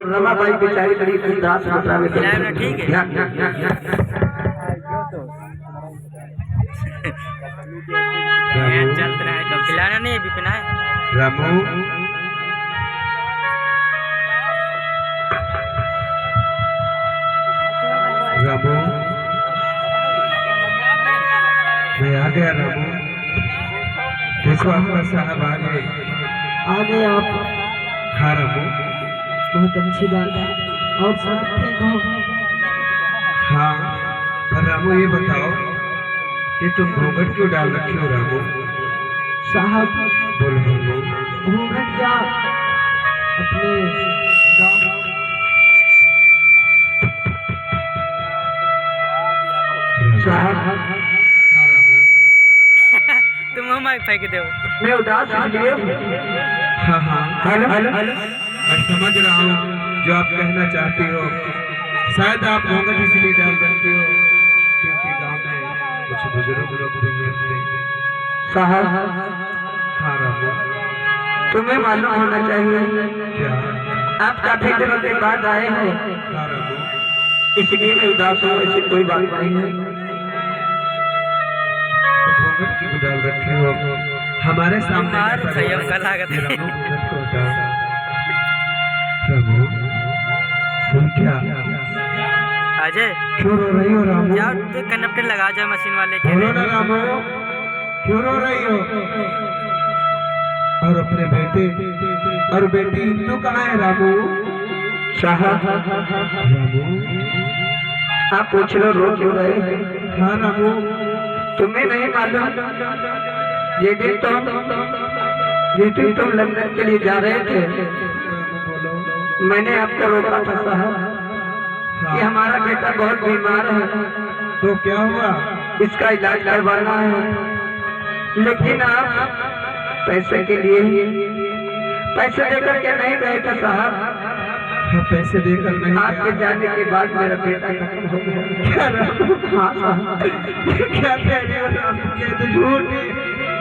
रमाबाई बेचारी बड़ी उदास मात्रा में ठीक है। चल रहा है तो खिलाना नहीं अभी पिना है। रामू रामू मैं आ गया रामू। देखो आपका साहब आ गए। आप। हाँ रामू। बहुत अच्छी बात है। और सब ठीक हो? हाँ पर रामू ये बताओ कि तुम घूंघट क्यों डाल रखी हो रामू? साहब बोलो रामू। घूंघट क्या अपने गाँव साहब हाँ रामू। तुम माइक फेंक दो। मैं उदास इसलिए हाँ हाँ हेलो हेलो हेलो मैं समझ रहा हूँ जो आप कहना चाहती हो। शायद आप घूंघट इसलिए डाल रखी हो क्योंकि गांव में कुछ बुजुर्ग लोग भी हैं। साहब हाँ रामू। तुम्हें मालूम होना चाहिए क्या? आप काफी दिनों के बाद आए हो, हाँ रामू। इसलिए मैं उदास हूँ। ऐसी कोई बात नहीं है। तो घूंघट क्यों डाल रखी हो हमारे सामने? मार कैसा सही घूंघट? का लागत है। रामू घूंघट को हटाओ। रामू तुम क्या अजय क्यों रो रही हो रामू? यार तो कनेक्टर लगा जाए मशीन वाले के। बोलो ना रामू क्यों रो रही हो? और अपने बेटे और बेटी इंदू कहाँ है रामू? साहब रामू आप पूछ लो रो क्यों रहे हैं? हाँ रामू। तुम्हें नहीं मालूम ये दिन तुम लंदन के लिए जा रहे थे, रामू बोलो। मैंने आपको रोका था साहब कि हमारा बेटा बहुत बीमार है, तो क्या हुआ? इसका इलाज करवाना है। लेकिन आप पैसे के लिए पैसे देकर के नहीं गए थे साहब। हाँ पैसे देकर नहीं आपके जाने के बाद मेरा बेटा खत्म हो गया। क्या रामू? हाँ साहब क्या कह रही हो रामू? ये तो झूठ है।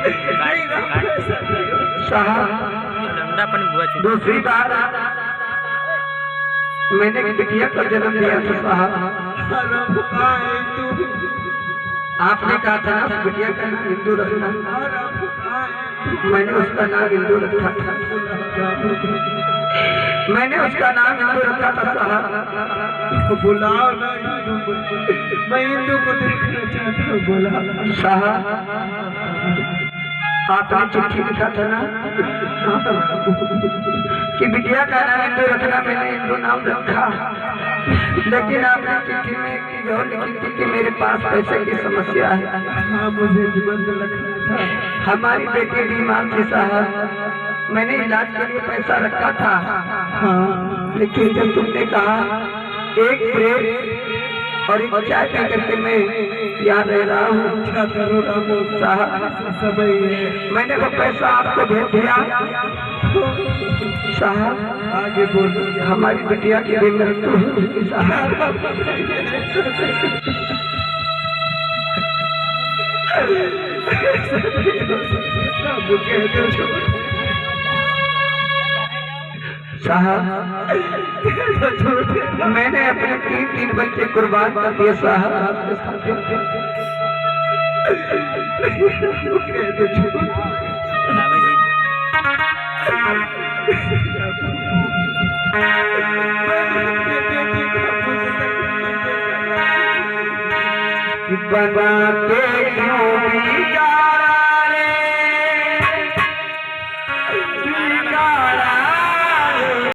नहीं रामू ऐसा नहीं हो। साहब लंडापन बुआ चुका। दूसरी बार मैंने बिटिया को जन्म दिया था साहब। हाँ रामू कहाँ है तू? आपने कहा था ना उस बिटिया का नाम हिंदू रखना। हाँ रामू कहाँ है? मैंने उसका नाम हिंदू रखा था। मैंने उसका नाम हिंदू रखा था साहब। बुलाओ ना हिंदू को। मैं हिंदू को देखना चाहता हूँ। बुलाओ साहब आपने चिट्ठी लिखा था ना कि बिटिया का नाम हिंदू रखना, मैंने हिंदू नाम रखा। लेकिन आपने चिट्ठी में एक चीज और लिखी थी कि मेरे पास पैसे की समस्या है। हाँ मुझे निबंध लिखना था। हमारी बेटी बीमार थी साहब, मैंने इलाज के लिए पैसा रखा था। हाँ लेकिन जब तुमने कहा एक ब्रेड और एक चाय पी करके मैं यहाँ रह रहा हूँ, क्या करो रामू? साहब समय है। मैंने वो पैसा आपको भेज दिया। साहब आगे बोलो। हमारी बिटिया की भी मृत्यु हुई साहब। रामू कह दो छोड़। साहब मैंने अपने तीन बच्चे कुर्बान कर दिए साहब आपके सामने। कह दो छोड़। बना के